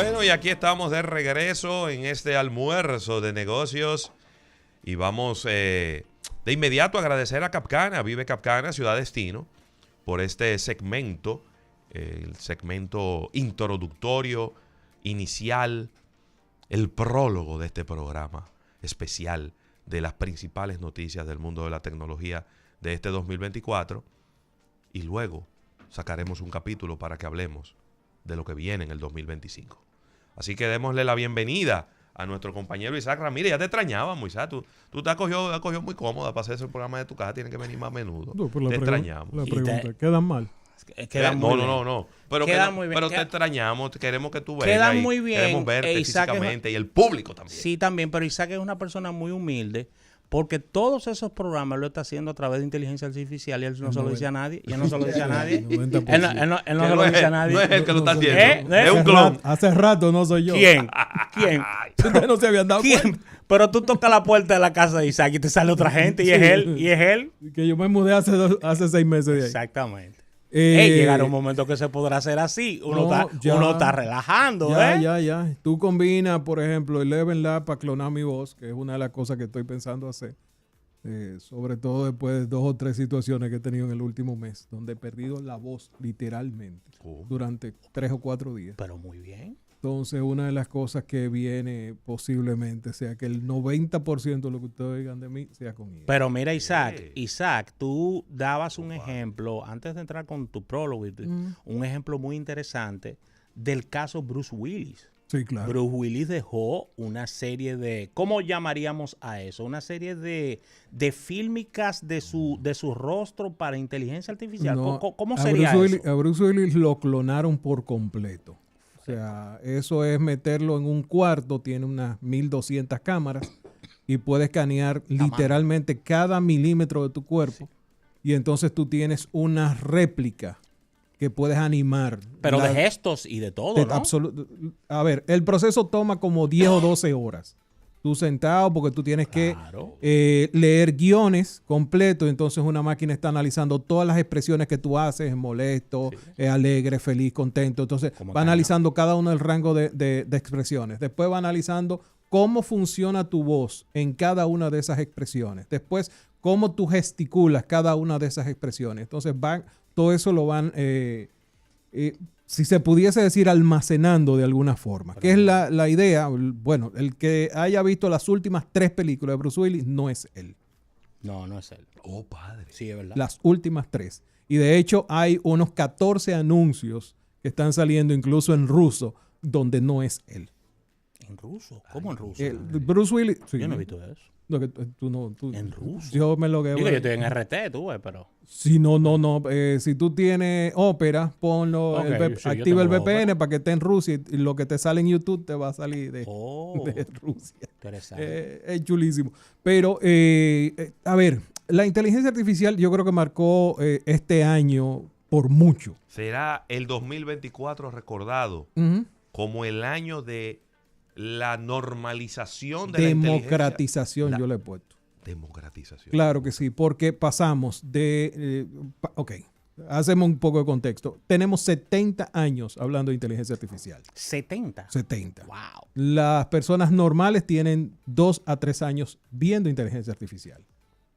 Bueno, y aquí estamos de regreso en este almuerzo de negocios y vamos de inmediato a agradecer a Capcana, Vive Capcana, Ciudad Destino, por este segmento, el segmento introductorio, inicial, el prólogo de este programa especial de las principales noticias del mundo de la tecnología de este 2024, y luego sacaremos un capítulo para que hablemos de lo que viene en el 2025. Así que démosle la bienvenida a nuestro compañero Isaac Ramírez. Ya te extrañábamos, Isaac. Tú te has cogido muy cómoda para hacer ese programa de tu casa. Tienes que venir más a menudo. No, te extrañamos. La pregunta, ¿quedan mal? Quedan muy bien. No. Pero te extrañamos. Queremos que tú vengas. Quedan muy bien. Queremos verte físicamente y el público también. Sí, también. Pero Isaac es una persona muy humilde, porque todos esos programas lo está haciendo a través de inteligencia artificial y él no se lo dice a nadie. Y él no se lo dice a nadie. Él no se lo dice a nadie. No es el que lo está haciendo. Es un clon. Hace rato no soy yo. ¿Quién? Ustedes no se habían dado cuenta. Pero tú tocas la puerta de la casa de Isaac y te sale otra gente y es él. Que yo me mudé hace 6 meses de ahí. Exactamente. Llegará un momento que se podrá hacer así. Uno está relajando. Ya. Tú combinas, por ejemplo, el Eleven Lab para clonar mi voz, que es una de las cosas que estoy pensando hacer. Sobre todo después de 2 o 3 situaciones que he tenido en el último mes, donde he perdido la voz literalmente durante 3 o 4 días. Pero muy bien. Entonces, una de las cosas que viene posiblemente sea que el 90% de lo que ustedes oigan de mí sea con ella. Pero mira, Isaac, tú dabas un ejemplo, antes de entrar con tu prólogo, un ejemplo muy interesante del caso Bruce Willis. Sí, claro. Bruce Willis dejó una serie de, ¿cómo llamaríamos a eso? Una serie de fílmicas de su rostro para inteligencia artificial. No, ¿Cómo sería eso? A Bruce Willis lo clonaron por completo. O sea, eso es meterlo en un cuarto, tiene unas 1200 cámaras y puede escanear literalmente cada milímetro de tu cuerpo. Sí. Y entonces tú tienes una réplica que puedes animar. Pero de gestos y de todo, ¿no? A ver, el proceso toma como 10 o 12 horas. Tú sentado porque tú tienes que leer guiones completos. Entonces una máquina está analizando todas las expresiones que tú haces, molesto, alegre, feliz, contento. Entonces va analizando cada uno del rango de expresiones. Después va analizando cómo funciona tu voz en cada una de esas expresiones. Después, cómo tú gesticulas cada una de esas expresiones. Entonces todo eso lo van... si se pudiese decir, almacenando de alguna forma. ¿Qué es la idea? Bueno, el que haya visto las últimas 3 películas de Bruce Willis no es él. No es él. Oh, padre. Sí, es verdad. Las últimas 3. Y de hecho hay unos 14 anuncios que están saliendo incluso en ruso donde no es él. ¿En ruso? ¿Cómo en ruso? Bruce Willis... Sí, yo no he visto eso. No, que tú, ¿En ruso? Yo me lo que... Digo, yo estoy en RT, tú, pero... Sí, no. Si tú tienes Opera, ponlo, activa el VPN para que esté en Rusia y lo que te sale en YouTube te va a salir de Rusia. Interesante. Es chulísimo. Pero, a ver, la inteligencia artificial yo creo que marcó este año por mucho. Será el 2024 recordado como el año de la normalización de democratización, yo le he puesto. Democratización. Claro que sí, porque pasamos de... hacemos un poco de contexto. Tenemos 70 años hablando de inteligencia artificial. ¿70? 70. ¡Wow! Las personas normales tienen 2 a 3 años viendo inteligencia artificial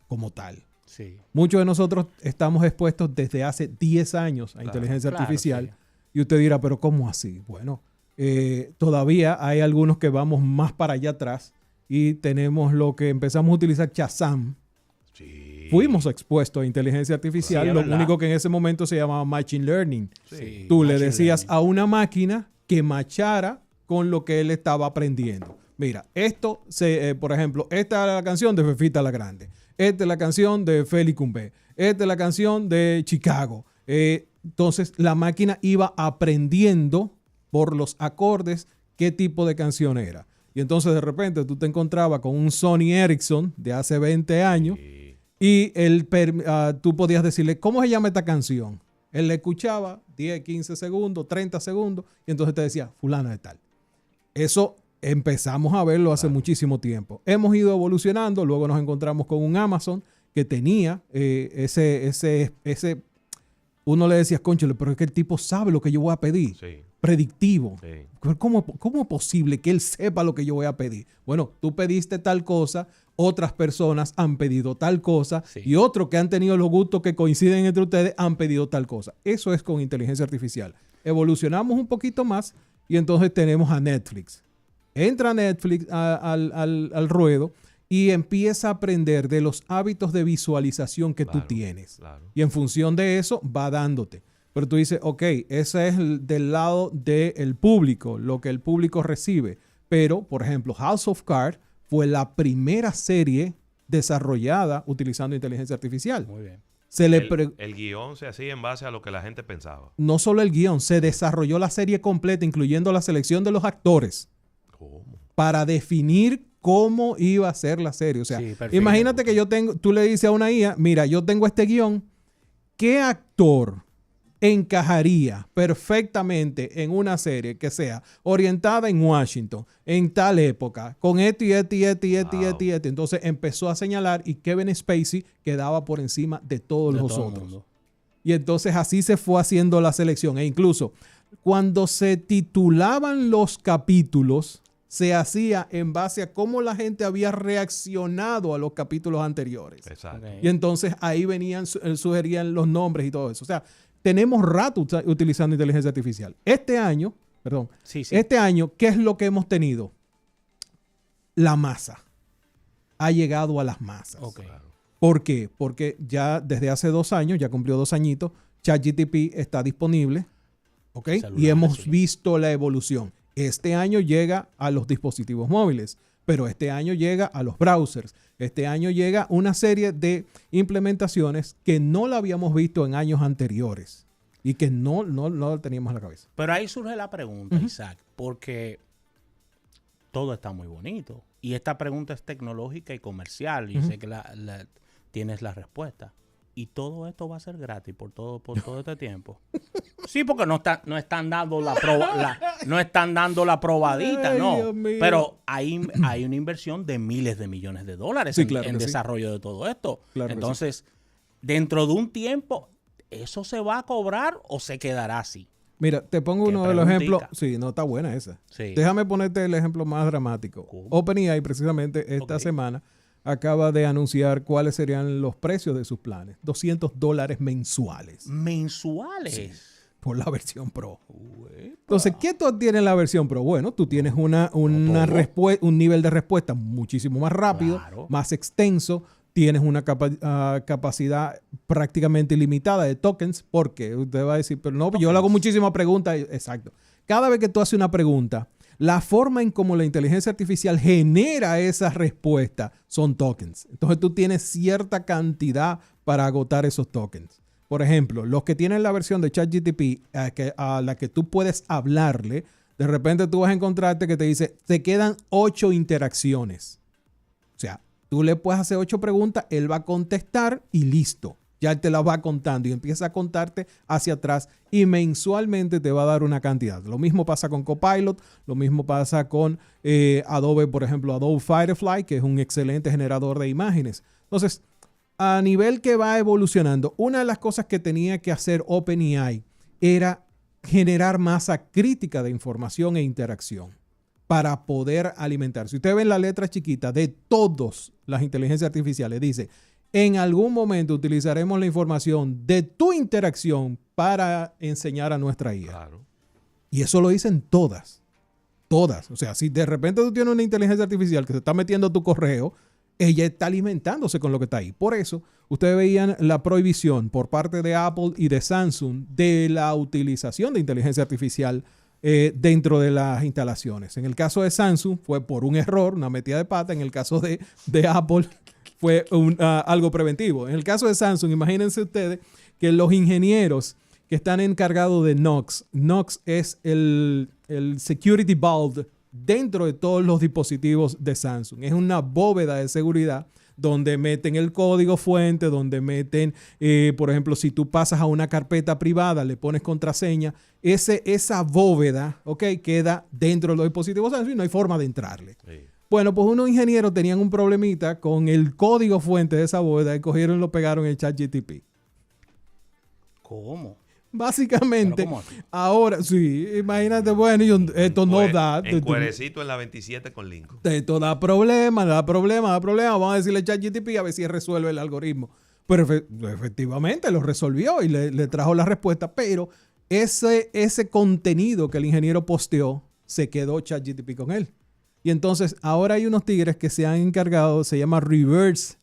como tal. Sí. Muchos de nosotros estamos expuestos desde hace 10 años a inteligencia artificial. Sí. Y usted dirá, ¿pero cómo así? Bueno, todavía hay algunos que vamos más para allá atrás y tenemos lo que empezamos a utilizar Shazam. Sí. Fuimos expuestos a inteligencia artificial, lo único que en ese momento se llamaba Machine Learning. Sí. Tú le decías a una máquina que machara con lo que él estaba aprendiendo. Mira, esto, por ejemplo, esta es la canción de Fefita la Grande, esta es la canción de Félix Cumbé, esta es la canción de Chicago. Entonces la máquina iba aprendiendo por los acordes qué tipo de canción era. Y entonces de repente tú te encontrabas con un Sony Ericsson de hace 20 años y tú podías decirle, ¿cómo se llama esta canción? Él le escuchaba 10, 15 segundos, 30 segundos y entonces te decía, fulana de tal. Eso empezamos a verlo hace muchísimo tiempo. Hemos ido evolucionando, luego nos encontramos con un Amazon que tenía ese uno le decía, cónchale, pero es que el tipo sabe lo que yo voy a pedir. Sí. predictivo. Sí. ¿Cómo es posible que él sepa lo que yo voy a pedir? Bueno, tú pediste tal cosa, otras personas han pedido tal cosa y otros que han tenido los gustos que coinciden entre ustedes han pedido tal cosa. Eso es con inteligencia artificial. Evolucionamos un poquito más y entonces tenemos a Netflix. Entra Netflix al ruedo y empieza a aprender de los hábitos de visualización que tú tienes. Claro. Y en función de eso va dándote. Pero tú dices, ok, ese es del lado del público, lo que el público recibe. Pero, por ejemplo, House of Cards fue la primera serie desarrollada utilizando inteligencia artificial. Muy bien. El guión se hacía en base a lo que la gente pensaba. No solo el guión, se desarrolló la serie completa, incluyendo la selección de los actores. ¿Cómo? Para definir cómo iba a ser la serie. O sea, imagínate que tú le dices a una IA, mira, yo tengo este guión, ¿qué actor encajaría perfectamente en una serie que sea orientada en Washington, en tal época, con esto y esto y esto y esto y esto y esto? Entonces empezó a señalar y Kevin Spacey quedaba por encima de todos los otros. Y entonces así se fue haciendo la selección. E incluso cuando se titulaban los capítulos, se hacía en base a cómo la gente había reaccionado a los capítulos anteriores. Exacto. Y entonces ahí sugerían los nombres y todo eso. O sea, tenemos rato utilizando inteligencia artificial. Este año, ¿qué es lo que hemos tenido? La masa. Ha llegado a las masas. Okay. ¿Por qué? Porque ya desde hace 2 años, ya cumplió 2 añitos, ChatGPT está disponible. ¿Okay? Y hemos visto la evolución. Este año llega a los dispositivos móviles, pero este año llega a los browsers. Este año llega una serie de implementaciones que no la habíamos visto en años anteriores y que no teníamos en la cabeza. Pero ahí surge la pregunta, Isaac, porque todo está muy bonito. Y esta pregunta es tecnológica y comercial y sé que tienes la respuesta. Y todo esto va a ser gratis por todo este tiempo. Sí, porque no están dando no están dando la probadita, Ay, no. Dios mío. Pero hay una inversión de miles de millones de dólares en desarrollo de todo esto. Claro. Entonces, dentro de un tiempo, ¿eso se va a cobrar o se quedará así? Mira, te pongo uno de los ejemplos. Sí, no, está buena esa. Sí. Déjame ponerte el ejemplo más dramático. OpenAI precisamente esta semana acaba de anunciar cuáles serían los precios de sus planes. $200 mensuales. ¿Mensuales? Sí, por la versión Pro. Entonces, ¿qué tú tienes en la versión Pro? Bueno, tú tienes un nivel de respuesta muchísimo más rápido, más extenso. Tienes una capacidad prácticamente ilimitada de tokens. Porque usted va a decir, pero no, yo le hago muchísimas preguntas. Exacto. Cada vez que tú haces una pregunta, la forma en cómo la inteligencia artificial genera esa respuesta son tokens. Entonces tú tienes cierta cantidad para agotar esos tokens. Por ejemplo, los que tienen la versión de ChatGPT a la que tú puedes hablarle, de repente tú vas a encontrarte que te dice, te quedan 8 interacciones. O sea, tú le puedes hacer 8 preguntas, él va a contestar y listo. Ya él te las va contando y empieza a contarte hacia atrás y mensualmente te va a dar una cantidad. Lo mismo pasa con Copilot, lo mismo pasa con Adobe, por ejemplo, Adobe Firefly, que es un excelente generador de imágenes. Entonces, a nivel que va evolucionando, una de las cosas que tenía que hacer OpenAI era generar masa crítica de información e interacción para poder alimentar. Si ustedes ven la letra chiquita de todas las inteligencias artificiales, dice, en algún momento utilizaremos la información de tu interacción para enseñar a nuestra IA. Claro. Y eso lo dicen todas. Todas. O sea, si de repente tú tienes una inteligencia artificial que se está metiendo a tu correo, ella está alimentándose con lo que está ahí. Por eso, ustedes veían la prohibición por parte de Apple y de Samsung de la utilización de inteligencia artificial dentro de las instalaciones. En el caso de Samsung fue por un error, una metida de pata. En el caso de Apple fue algo preventivo. En el caso de Samsung, imagínense ustedes que los ingenieros que están encargados de Knox es el security vault dentro de todos los dispositivos de Samsung. Es una bóveda de seguridad donde meten el código fuente, donde meten, por ejemplo, si tú pasas a una carpeta privada, le pones contraseña, esa bóveda, queda dentro de los dispositivos Samsung y no hay forma de entrarle. Sí. Bueno, pues unos ingenieros tenían un problemita con el código fuente de esa bóveda y cogieron y lo pegaron en ChatGPT. ¿Cómo? Básicamente, ¿Pero cómo así? ahora, sí, imagínate, bueno, esto no da. En Cuerecito en la 27 con Lincoln. Esto da problemas. Vamos a decirle a ChatGPT a ver si resuelve el algoritmo. Pero efectivamente lo resolvió y le trajo la respuesta. Pero ese contenido que el ingeniero posteó, se quedó ChatGPT con él. Y entonces ahora hay unos tigres que se han encargado, se llama reverse,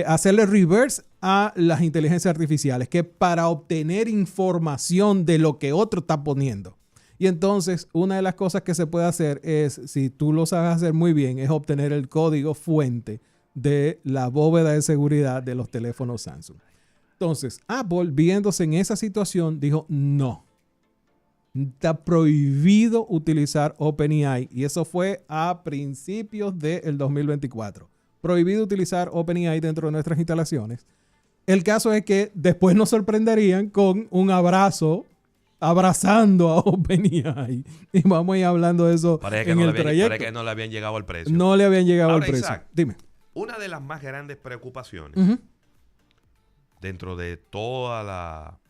hacerle reverse a las inteligencias artificiales, que para obtener información de lo que otro está poniendo. Y entonces una de las cosas que se puede hacer es, si tú lo sabes hacer muy bien, es obtener el código fuente de la bóveda de seguridad de los teléfonos Samsung. Entonces Apple, viéndose en esa situación, dijo no. Está prohibido utilizar OpenAI, y eso fue a principios del 2024. Prohibido utilizar OpenAI dentro de nuestras instalaciones. El caso es que después nos sorprenderían con un abrazando a OpenAI. Y vamos a ir hablando de eso en el trayecto. Parece que no le habían llegado al precio. No le habían llegado Ahora, al precio. Isaac, Dime. Una de las más grandes preocupaciones Ujú. dentro de toda la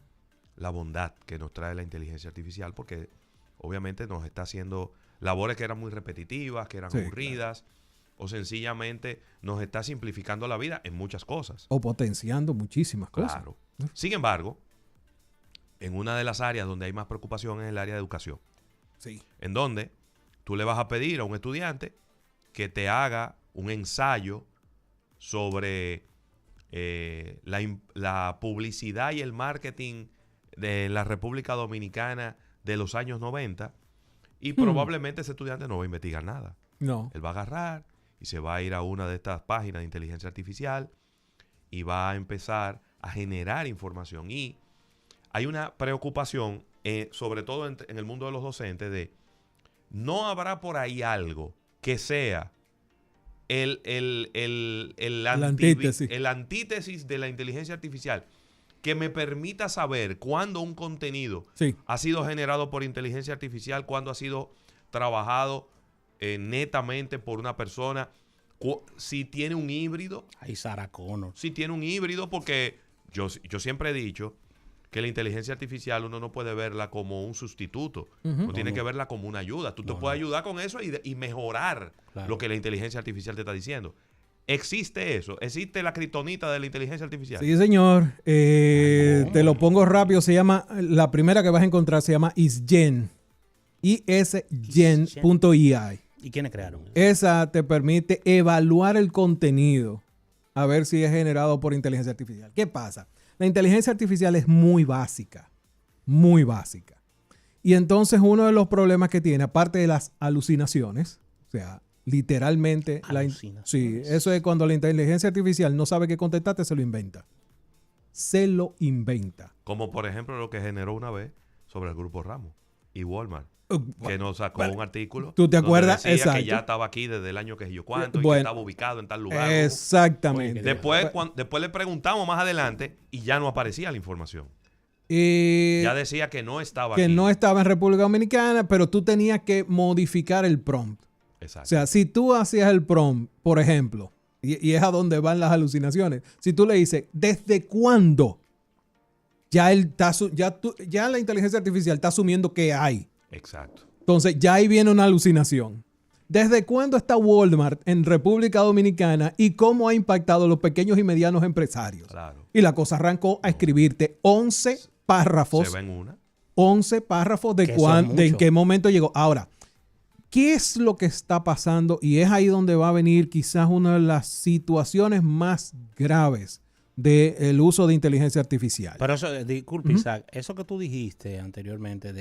bondad que nos trae la inteligencia artificial, porque obviamente nos está haciendo labores que eran muy repetitivas, que eran Sí, aburridas, o sencillamente nos está simplificando la vida en muchas cosas. O potenciando muchísimas cosas. Claro. Sin embargo, en una de las áreas donde hay más preocupación es el área de educación, Sí. en donde tú le vas a pedir a un estudiante que te haga un ensayo sobre la publicidad y el marketing de la República Dominicana de los años 90, y probablemente ese estudiante no va a investigar nada. No. Él va a agarrar y se va a ir a una de estas páginas de inteligencia artificial y va a empezar a generar información. Y hay una preocupación, sobre todo en el mundo de los docentes, de no habrá por ahí algo que sea el antítesis de la inteligencia artificial, que me permita saber cuándo un contenido Sí. ha sido generado por inteligencia artificial, cuándo ha sido trabajado netamente por una persona, si tiene un híbrido. Ay, Sarah Connor. Si tiene un híbrido, porque yo siempre he dicho que la inteligencia artificial uno no puede verla como un sustituto, uno tiene que verla como una ayuda. Tú te puedes ayudar con eso y mejorar lo que la inteligencia artificial te está diciendo. ¿Existe eso? ¿Existe la kriptonita de la inteligencia artificial? Sí, señor. Te lo pongo rápido. Se llama, la primera que vas a encontrar se llama ISGen. ISGen.ai. ¿Y quiénes crearon? Esa te permite evaluar el contenido a ver si es generado por inteligencia artificial. ¿Qué pasa? La inteligencia artificial es muy básica. Muy básica. Y entonces uno de los problemas que tiene, aparte de las alucinaciones, o sea, literalmente... Sí, eso es cuando la inteligencia artificial no sabe qué contestarte, se lo inventa. Se lo inventa. Como por ejemplo lo que generó una vez sobre el Grupo Ramos y Walmart, que nos sacó un artículo. ¿Tú te acuerdas? Donde decía Exacto. que ya estaba aquí desde el año que yo cuánto, y Bueno, que estaba ubicado en tal lugar. Exactamente. Después le preguntamos más adelante y ya no aparecía la información. Ya decía que no estaba que aquí. no estaba en República Dominicana, pero tú tenías que modificar el prompt. Exacto. O sea, si tú hacías el prompt, por ejemplo, y es a donde van las alucinaciones, si tú le dices, ¿desde cuándo? Ya la inteligencia artificial está asumiendo que hay. Exacto. Entonces, ya ahí viene una alucinación. ¿Desde cuándo está Walmart en República Dominicana y cómo ha impactado a los pequeños y medianos empresarios? Claro. Y la cosa arrancó a escribirte 11 párrafos. Se ven una. 11 párrafos de en qué momento llegó. Ahora, ¿qué es lo que está pasando? Y es ahí donde va a venir quizás una de las situaciones más graves del uso de inteligencia artificial. Pero eso, disculpe, Isaac, eso que tú dijiste anteriormente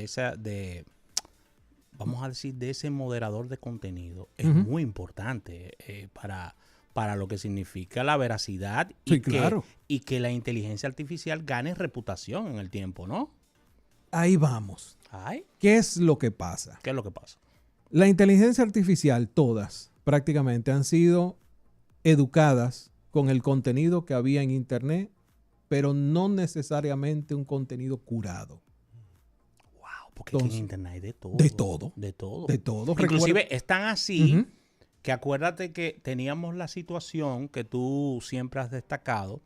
vamos a decir, de ese moderador de contenido, es muy importante para lo que significa la veracidad y que la inteligencia artificial gane reputación en el tiempo, ¿no? Ahí vamos. Ay. ¿Qué es lo que pasa? ¿Qué es lo que pasa? La inteligencia artificial, todas prácticamente, han sido educadas con el contenido que había en Internet, pero no necesariamente un contenido curado. Wow, porque en Internet hay de todo. De todo. De todo. De todo. Inclusive están así que acuérdate que teníamos la situación que tú siempre has destacado,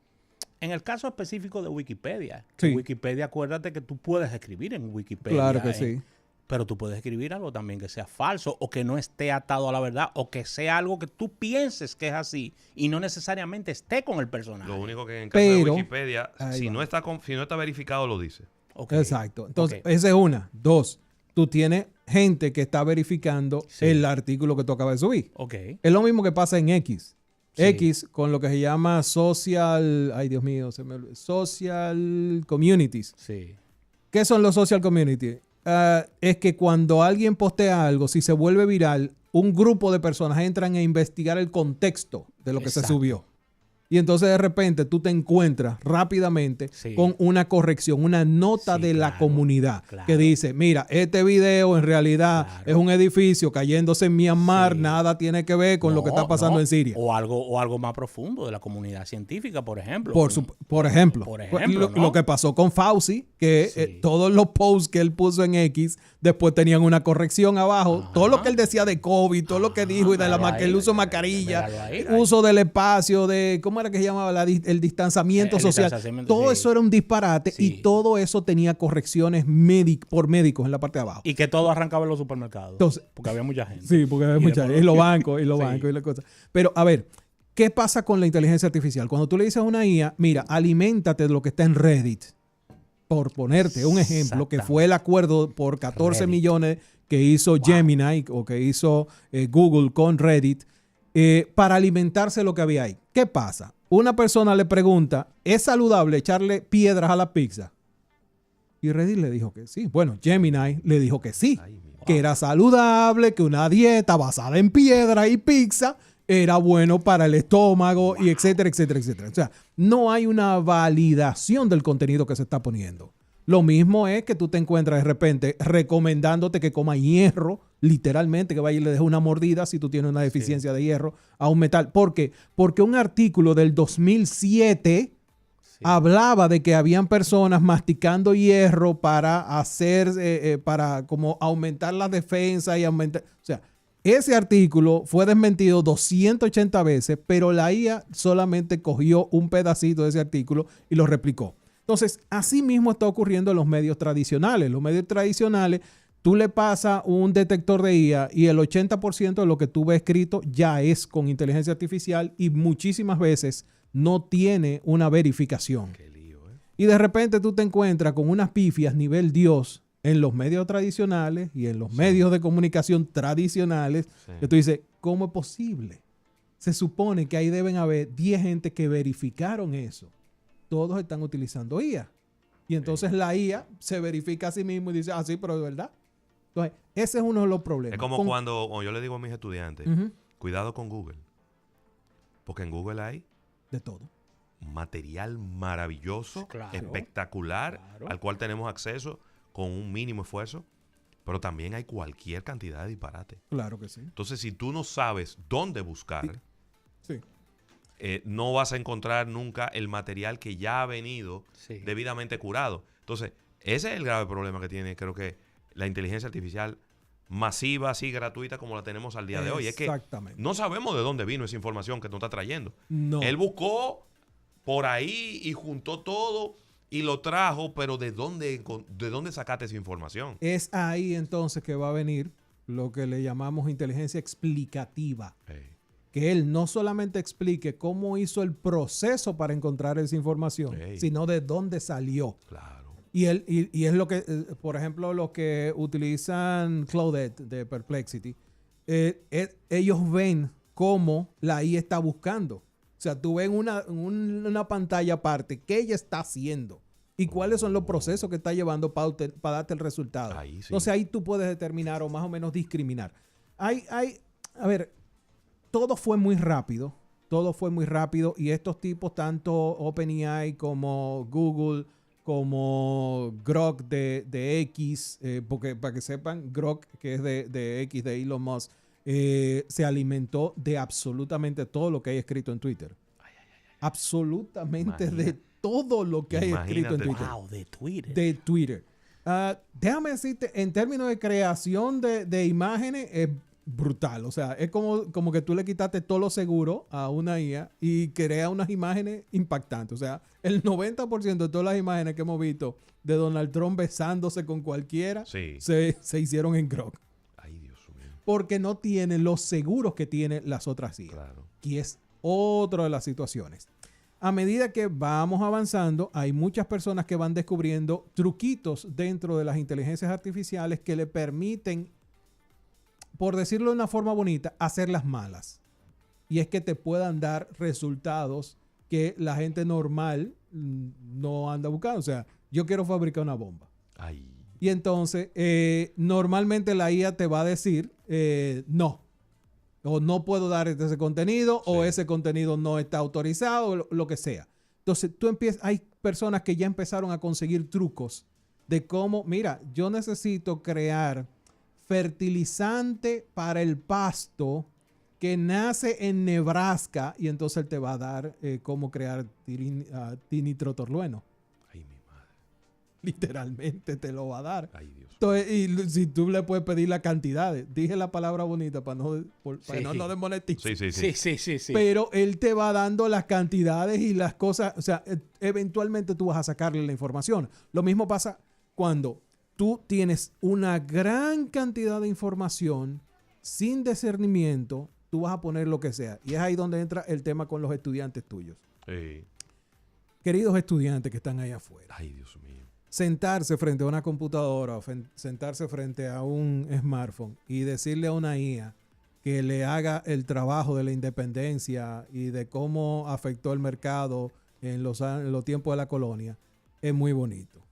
En el caso específico de Wikipedia, Sí. Wikipedia, acuérdate que tú puedes escribir en Wikipedia. Claro que sí. Pero tú puedes escribir algo también que sea falso o que no esté atado a la verdad o que sea algo que tú pienses que es así y no necesariamente esté con el personaje. Lo único que en caso de Pero, Wikipedia, ahí si va. no está verificado, lo dice. Ok. Exacto. Entonces, Ok. esa es una. Dos, tú tienes gente que está verificando Sí. el artículo que tú acabas de subir. Ok. Es lo mismo que pasa en X. Sí. X con lo que se llama social, ay Dios mío, social communities. Sí. ¿Qué son los social communities? Es que cuando alguien postea algo, si se vuelve viral, un grupo de personas entran a investigar el contexto de lo que se Exacto. subió. Y entonces de repente tú te encuentras rápidamente Sí. con una corrección, una nota Sí, de la claro, comunidad claro. que dice, mira, este video en realidad Claro. es un edificio cayéndose en Myanmar, Sí. nada tiene que ver con lo que No, está pasando no. en Siria. O algo más profundo de la comunidad científica, por ejemplo. Por ejemplo, Por ejemplo, lo, ¿no? lo que pasó con Fauci, que Sí. todos los posts que él puso en X después tenían una corrección abajo. Ajá. Todo lo que él decía de COVID, todo lo que dijo y de míralo el ahí, uso de mascarilla, míralo ahí, uso del espacio, de ¿cómo era que se llamaba? El distanciamiento El social. distanciamiento, Todo sí. eso era un disparate Sí. y todo eso tenía correcciones por médicos en la parte de abajo. Y que todo arrancaba en los supermercados. Entonces, porque había mucha gente. Sí, porque hay Y muchas. después- Y los bancos, y los Sí. bancos, y las cosas. Pero, a ver, ¿qué pasa con la inteligencia artificial? Cuando tú le dices a una IA, mira, aliméntate de lo que está en Reddit, por ponerte un ejemplo, que fue el acuerdo por 14 Reddit. millones que hizo Gemini o que hizo Google con Reddit, para alimentarse de lo que había ahí. ¿Qué pasa? Una persona le pregunta, ¿es saludable echarle piedras a la pizza? Y Reddit le dijo que sí. Bueno, Gemini le dijo que sí. Ay, mi madre. Que era saludable, que una dieta basada en piedra y pizza era bueno para el estómago y etcétera, etcétera, etcétera. O sea, no hay una validación del contenido que se está poniendo. Lo mismo es que tú te encuentras de repente recomendándote que coma hierro, literalmente, que vaya y le deje una mordida si tú tienes una deficiencia de hierro a un metal. ¿Por qué? Porque un artículo del 2007 hablaba de que habían personas masticando hierro para hacer, para como aumentar la defensa y aumentar, o sea, ese artículo fue desmentido 280 veces, pero la IA solamente cogió un pedacito de ese artículo y lo replicó. Entonces, así mismo está ocurriendo en los medios tradicionales. Los medios tradicionales, tú le pasas un detector de IA y el 80% de lo que tú ves escrito ya es con inteligencia artificial y muchísimas veces no tiene una verificación. Qué lío, ¿eh? Y de repente tú te encuentras con unas pifias nivel Dios en los medios tradicionales y en los medios de comunicación tradicionales, Sí. que tú dices, ¿cómo es posible? Se supone que ahí deben haber 10 gente que verificaron eso. Todos están utilizando IA. Y entonces la IA se verifica a sí mismo y dice, ah, sí, pero es verdad. Entonces, ese es uno de los problemas. Es como cuando yo le digo a mis estudiantes, Ujú, cuidado con Google. Porque en Google hay de todo. material maravilloso, Claro. espectacular, Claro. al cual tenemos acceso con un mínimo esfuerzo, pero también hay cualquier cantidad de disparate. Claro que sí. Entonces, si tú no sabes dónde buscar, Sí. no vas a encontrar nunca el material que ya ha venido Sí. debidamente curado. Entonces, ese es el grave problema que tiene, creo que, la inteligencia artificial masiva, así gratuita como la tenemos al día de hoy. Es que Exactamente. no sabemos de dónde vino esa información que nos está trayendo. No. Él buscó por ahí y juntó todo y lo trajo, pero ¿de dónde sacaste esa información? Es ahí entonces que va a venir lo que le llamamos inteligencia explicativa. Hey, Que él no solamente explique cómo hizo el proceso para encontrar esa información, Ey. sino de dónde salió. claro. Y es lo que, por ejemplo, los que utilizan Claudette de Perplexity, ellos ven cómo la IA está buscando. O sea, tú ves una pantalla aparte, qué ella está haciendo y cuáles son los procesos que está llevando para darte el resultado. Ahí sí. Entonces ahí tú puedes determinar o más o menos discriminar. A ver, todo fue muy rápido y estos tipos, tanto OpenAI como Google, como Grok de X, porque para que sepan, Grok, que es de X, de Elon Musk, se alimentó de absolutamente todo lo que hay escrito en Twitter. Absolutamente de todo lo que hay escrito en Imagínate. Twitter. Wow, de Twitter. De Twitter. Déjame decirte, en términos de creación de imágenes, brutal. O sea, es como que tú le quitaste todo lo seguro a una IA y crea unas imágenes impactantes. O sea, el 90% de todas las imágenes que hemos visto de Donald Trump besándose con cualquiera Sí. se hicieron en Grok. Ay, Dios mío. Porque no tiene los seguros que tienen las otras IA. Claro. Y es otra de las situaciones. A medida que vamos avanzando, hay muchas personas que van descubriendo truquitos dentro de las inteligencias artificiales que le permiten, por decirlo de una forma bonita, hacerlas malas. Y es que te puedan dar resultados que la gente normal no anda buscando. O sea, yo quiero fabricar una bomba. Ay. Y entonces, normalmente la IA te va a decir, no. O no puedo dar ese contenido, o ese contenido no está autorizado, o lo que sea. Entonces, hay personas que ya empezaron a conseguir trucos de cómo, mira, yo necesito crear fertilizante para el pasto que nace en Nebraska, y entonces él te va a dar cómo crear dinitrotolueno. Ay, mi madre. Literalmente te lo va a dar. Ay, Dios. Entonces, y si tú le puedes pedir las cantidades, dije la palabra bonita para no lo desmonetizar. Sí. Pero él te va dando las cantidades y las cosas, o sea, eventualmente tú vas a sacarle la información. Lo mismo pasa cuando tú tienes una gran cantidad de información sin discernimiento, tú vas a poner lo que sea. Y es ahí donde entra el tema con los estudiantes tuyos. Sí. Queridos estudiantes que están ahí afuera. Ay, Dios mío. Sentarse frente a una computadora o sentarse frente a un smartphone y decirle a una IA que le haga el trabajo de la independencia y de cómo afectó el mercado en los tiempos de la colonia es muy bonito.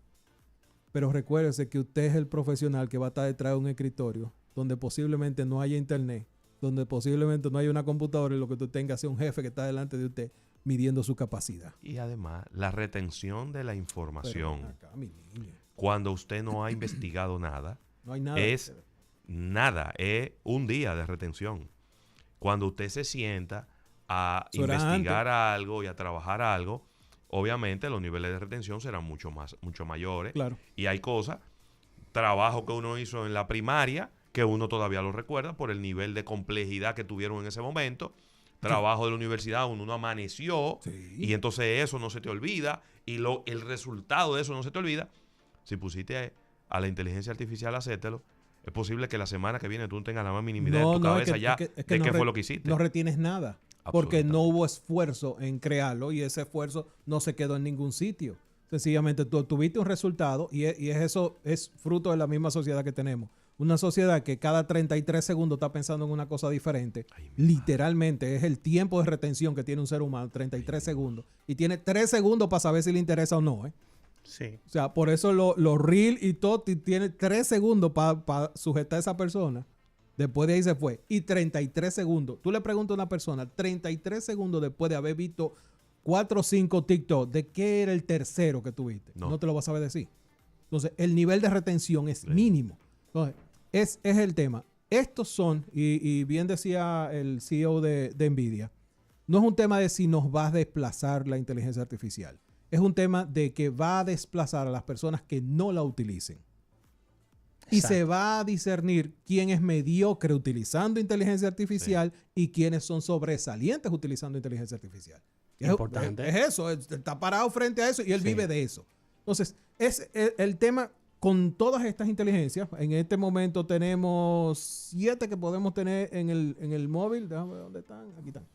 Pero recuérdese que usted es el profesional que va a estar detrás de un escritorio donde posiblemente no haya internet, donde posiblemente no haya una computadora y lo que tú tengas sea un jefe que está delante de usted midiendo su capacidad. Y además, la retención de la información. Pero acá, mi niño, Cuando usted no ha investigado nada, no hay nada. es nada, es un día de retención. Cuando usted se sienta a Eso era investigar algo y a trabajar algo, obviamente los niveles de retención serán mucho mayores. Claro. Y hay cosas, trabajo que uno hizo en la primaria, que uno todavía lo recuerda por el nivel de complejidad que tuvieron en ese momento. Trabajo de la universidad, uno amaneció, Sí. y entonces eso no se te olvida, y el resultado de eso no se te olvida. Si pusiste a la inteligencia artificial a hacértelo, es posible que la semana que viene tú no tengas la más mínima idea en tu cabeza de qué fue lo que hiciste. No retienes nada. Porque no hubo esfuerzo en crearlo y ese esfuerzo no se quedó en ningún sitio. Sencillamente tú obtuviste un resultado y eso es fruto de la misma sociedad que tenemos. Una sociedad que cada 33 segundos está pensando en una cosa diferente. Ay, Literalmente es el tiempo de retención que tiene un ser humano, 33 segundos. Y tiene 3 segundos para saber si le interesa o no. Sí. O sea, por eso los reel y todo tiene 3 segundos para sujetar a esa persona. Después de ahí se fue. Y 33 segundos. Tú le preguntas a una persona, 33 segundos después de haber visto 4 o 5 TikTok, ¿de qué era el tercero que tuviste? No te lo vas a saber decir. Entonces, el nivel de retención es mínimo. Entonces, es el tema. Estos son, y bien decía el CEO de NVIDIA, no es un tema de si nos va a desplazar la inteligencia artificial. Es un tema de que va a desplazar a las personas que no la utilicen. Y Exacto. se va a discernir quién es mediocre utilizando inteligencia artificial y quiénes son sobresalientes utilizando inteligencia artificial. Importante. Es eso, está parado frente a eso y él Sí. vive de eso. Entonces, es el tema con todas estas inteligencias. En este momento tenemos 7 que podemos tener en el móvil. Déjame ver dónde están. Aquí están.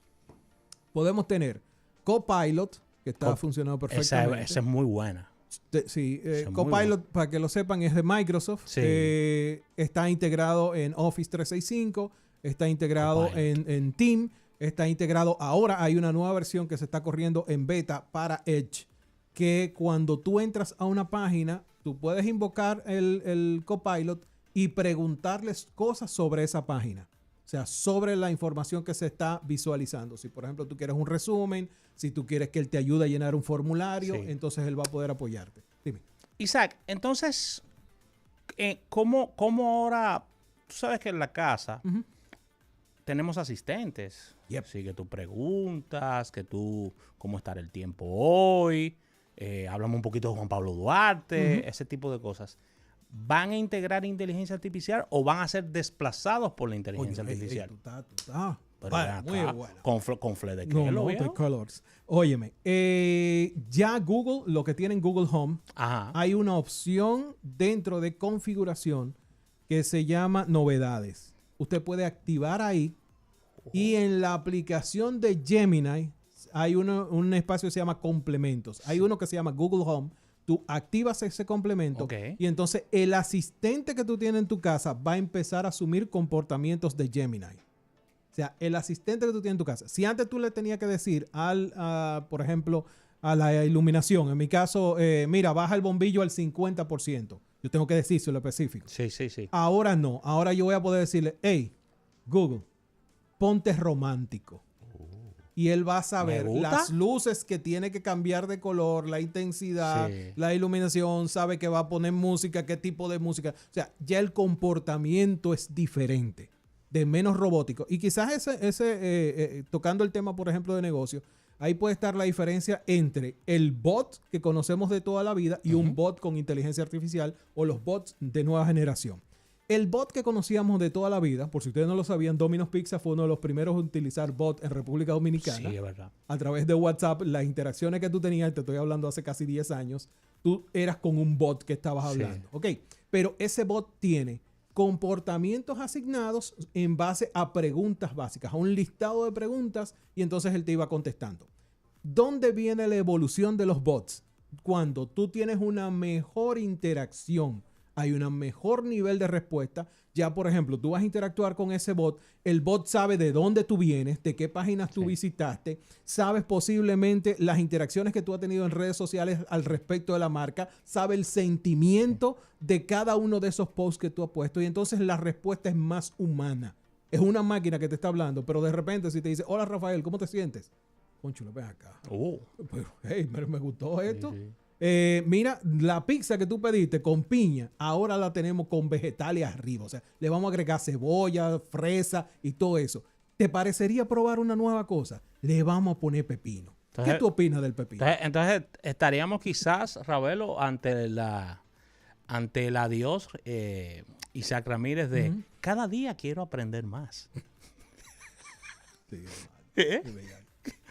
Podemos tener Copilot, que está funcionando perfectamente. Esa es muy buena. Sí, Es muy Copilot, bueno. para que lo sepan, es de Microsoft. Sí. Está integrado en Office 365, está integrado en Team, está integrado. Ahora hay una nueva versión que se está corriendo en beta para Edge, que cuando tú entras a una página, tú puedes invocar el Copilot y preguntarles cosas sobre esa página. O sea, sobre la información que se está visualizando. Si, por ejemplo, tú quieres un resumen, si tú quieres que él te ayude a llenar un formulario, Sí. entonces él va a poder apoyarte. Dime. Isaac, entonces, ¿cómo ahora? Tú sabes que en la casa tenemos asistentes. Yep. Así que tú preguntas, cómo estará el tiempo hoy. Hablamos un poquito de Juan Pablo Duarte, ese tipo de cosas. ¿van a integrar inteligencia artificial o van a ser desplazados por la inteligencia artificial? Tú estás. Pero Vale, ven acá, muy buena. con Fle de No, Kelo, no, viejo. de Colors. Óyeme, ya Google, lo que tiene en Google Home, Ajá. hay una opción dentro de configuración que se llama novedades. Usted puede activar ahí y en la aplicación de Gemini hay un espacio que se llama complementos. Hay uno que se llama Google Home. Tú activas ese complemento Ok. y entonces el asistente que tú tienes en tu casa va a empezar a asumir comportamientos de Gemini. O sea, el asistente que tú tienes en tu casa. Si antes tú le tenías que decir por ejemplo, a la iluminación, en mi caso, mira, baja el bombillo al 50%. Yo tengo que decir lo específico. Sí, sí, sí. Ahora no. Ahora yo voy a poder decirle, hey, Google, ponte romántico. Y él va a saber ¿Me gusta? las luces que tiene que cambiar de color, la intensidad, Sí. la iluminación, sabe que va a poner música, qué tipo de música. O sea, ya el comportamiento es diferente, de menos robótico. Y quizás tocando el tema, por ejemplo, de negocio, ahí puede estar la diferencia entre el bot que conocemos de toda la vida y un bot con inteligencia artificial o los bots de nueva generación. El bot que conocíamos de toda la vida, por si ustedes no lo sabían, Domino's Pizza fue uno de los primeros en utilizar bot en República Dominicana. Sí, es verdad. A través de WhatsApp, las interacciones que tú tenías, te estoy hablando hace casi 10 años, tú eras con un bot que estabas Sí. hablando. Ok, pero ese bot tiene comportamientos asignados en base a preguntas básicas, a un listado de preguntas y entonces él te iba contestando. ¿Dónde viene la evolución de los bots? Cuando tú tienes una mejor interacción, hay un mejor nivel de respuesta. Ya, por ejemplo, tú vas a interactuar con ese bot, el bot sabe de dónde tú vienes, de qué páginas tú visitaste, sabes posiblemente las interacciones que tú has tenido en redes sociales al respecto de la marca, sabe el sentimiento de cada uno de esos posts que tú has puesto y entonces la respuesta es más humana. Es una máquina que te está hablando, pero de repente si te dice, hola Rafael, ¿cómo te sientes? Conchulo, ven acá. Pero, hey, me gustó esto. Sí, sí. Mira, la pizza que tú pediste con piña, ahora la tenemos con vegetales arriba. O sea, le vamos a agregar cebolla, fresa y todo eso. ¿Te parecería probar una nueva cosa? Le vamos a poner pepino. Entonces- ¿Qué tú opinas del pepino? Entonces estaríamos quizás, Ravelo, ante el adiós Isaac Ramírez de cada día quiero aprender más. Sí, ¿Eh? qué bella,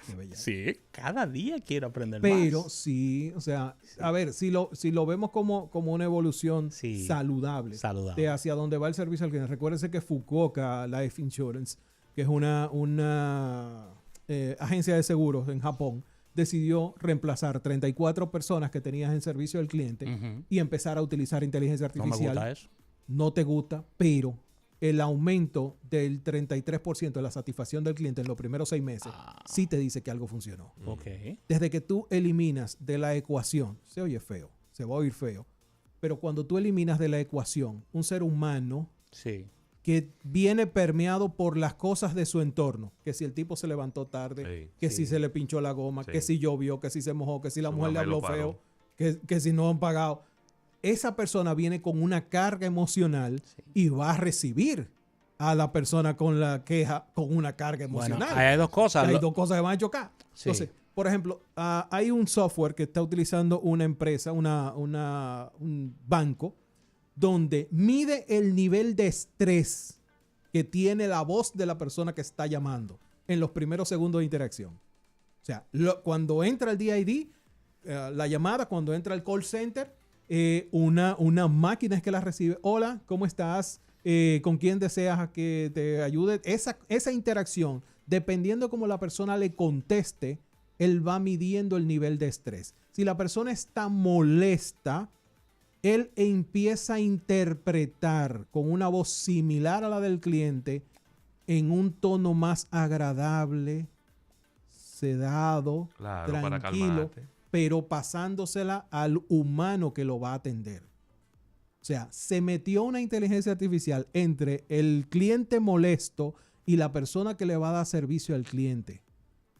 qué bella. Sí, cada día quiero aprender más. Pero sí, o sea, a ver, si lo vemos como una evolución Sí, saludable, saludable. de hacia dónde va el servicio al cliente. Recuérdense que Fukuoka Life Insurance, que es una agencia de seguros en Japón, decidió reemplazar 34 personas que tenías en servicio al cliente Ujú. y empezar a utilizar inteligencia No me artificial. gusta eso. No te gusta, pero el aumento del 33% de la satisfacción del cliente en los primeros 6 meses sí te dice que algo funcionó. Ok. Desde que tú eliminas de la ecuación, se oye feo, se va a oír feo, pero cuando tú eliminas de la ecuación un ser humano Sí. que viene permeado por las cosas de su entorno, que si el tipo se levantó tarde, Sí, que sí. si se le pinchó la goma, Sí. que si llovió, que si se mojó, que si la Su mujer le mamá lo habló feo, paró. que si no han pagado. Esa persona viene con una carga emocional y va a recibir a la persona con la queja con una carga Bueno, emocional. hay dos cosas. Hay dos cosas que van a chocar. Sí. Entonces, por ejemplo, hay un software que está utilizando una empresa, un banco, donde mide el nivel de estrés que tiene la voz de la persona que está llamando en los primeros segundos de interacción. O sea, cuando entra el DID, la llamada, cuando entra el call center, una máquina es que la recibe. Hola, ¿cómo estás? ¿Con quién deseas que te ayude? Esa interacción, dependiendo cómo la persona le conteste, él va midiendo el nivel de estrés. Si la persona está molesta, él empieza a interpretar con una voz similar a la del cliente en un tono más agradable, sedado, Claro, para tranquilo, calmarte. pero pasándosela al humano que lo va a atender. O sea, se metió una inteligencia artificial entre el cliente molesto y la persona que le va a dar servicio al cliente.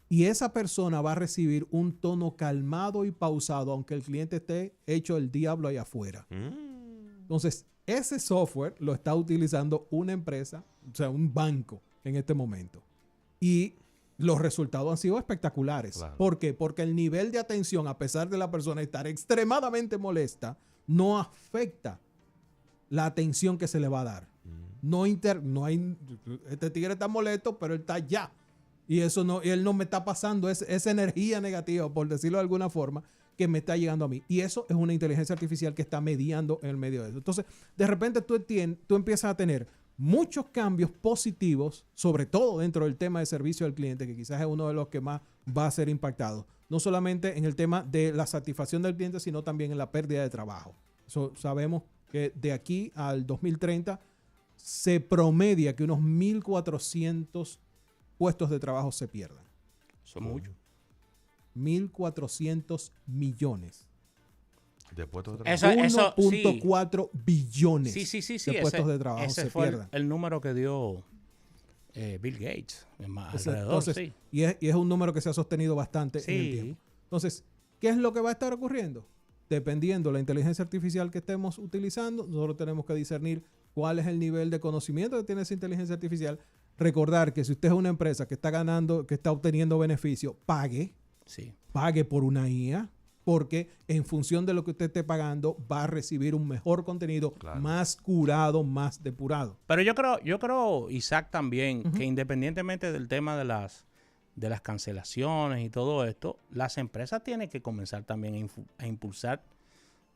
Y esa persona va a recibir un tono calmado y pausado, aunque el cliente esté hecho el diablo allá afuera. Entonces, ese software lo está utilizando una empresa, o sea, un banco en este momento. Y los resultados han sido espectaculares. Claro. ¿Por qué? Porque el nivel de atención, a pesar de la persona estar extremadamente molesta, no afecta la atención que se le va a dar. No hay, este tigre está molesto, pero él está allá. Y eso no, él no me está pasando esa energía negativa, por decirlo de alguna forma, que me está llegando a mí. Y eso es una inteligencia artificial que está mediando en el medio de eso. Entonces, de repente tú empiezas a tener muchos cambios positivos, sobre todo dentro del tema de servicio al cliente, que quizás es uno de los que más va a ser impactado. No solamente en el tema de la satisfacción del cliente, sino también en la pérdida de trabajo. Sabemos que de aquí al 2030 se promedia que unos 1.400 puestos de trabajo se pierdan. Eso es mucho. 1.400 millones. De puestos de trabajo. 1.4 billones sí, de puestos de trabajo ese se fue pierdan. el número que dio Bill Gates. Entonces, y es un número que se ha sostenido bastante en el tiempo. Entonces, ¿qué es lo que va a estar ocurriendo? Dependiendo de la inteligencia artificial que estemos utilizando, nosotros tenemos que discernir cuál es el nivel de conocimiento que tiene esa inteligencia artificial. Recordar que si usted es una empresa que está ganando, que está obteniendo beneficio, pague por una IA, porque en función de lo que usted esté pagando va a recibir un mejor contenido, más curado, más depurado. Pero yo creo, Isaac, también, que independientemente del tema de las cancelaciones y todo esto, las empresas tienen que comenzar también a impulsar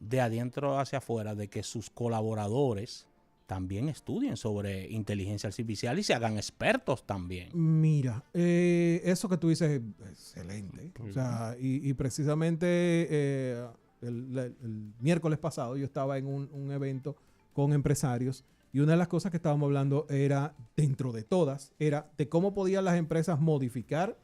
de adentro hacia afuera de que sus colaboradores también estudien sobre inteligencia artificial y se hagan expertos también. Mira, eso que tú dices es excelente. O sea, y precisamente el miércoles pasado yo estaba en un evento con empresarios y una de las cosas que estábamos hablando era, dentro de todas, era de cómo podían las empresas modificar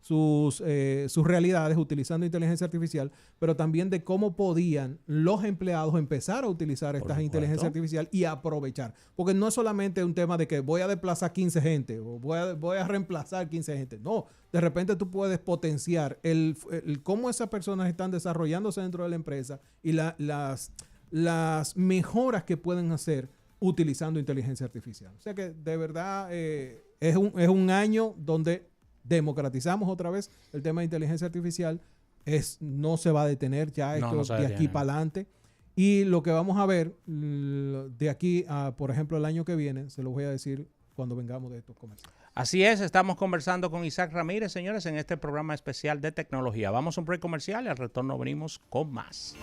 sus realidades utilizando inteligencia artificial, pero también de cómo podían los empleados empezar a utilizar esta inteligencia artificial y aprovechar. Porque no es solamente un tema de que voy a desplazar 15 gente o voy a reemplazar 15 gente. No, de repente tú puedes potenciar el cómo esas personas están desarrollándose dentro de la empresa y las mejoras que pueden hacer utilizando inteligencia artificial. O sea que de verdad es un año donde democratizamos otra vez el tema de inteligencia artificial. No se va a detener ya esto de aquí para adelante. Y lo que vamos a ver de aquí a, por ejemplo, el año que viene, se lo voy a decir cuando vengamos de estos comerciales. Así es, estamos conversando con Isaac Ramírez, señores, en este programa especial de tecnología. Vamos a un break comercial y al retorno venimos con más.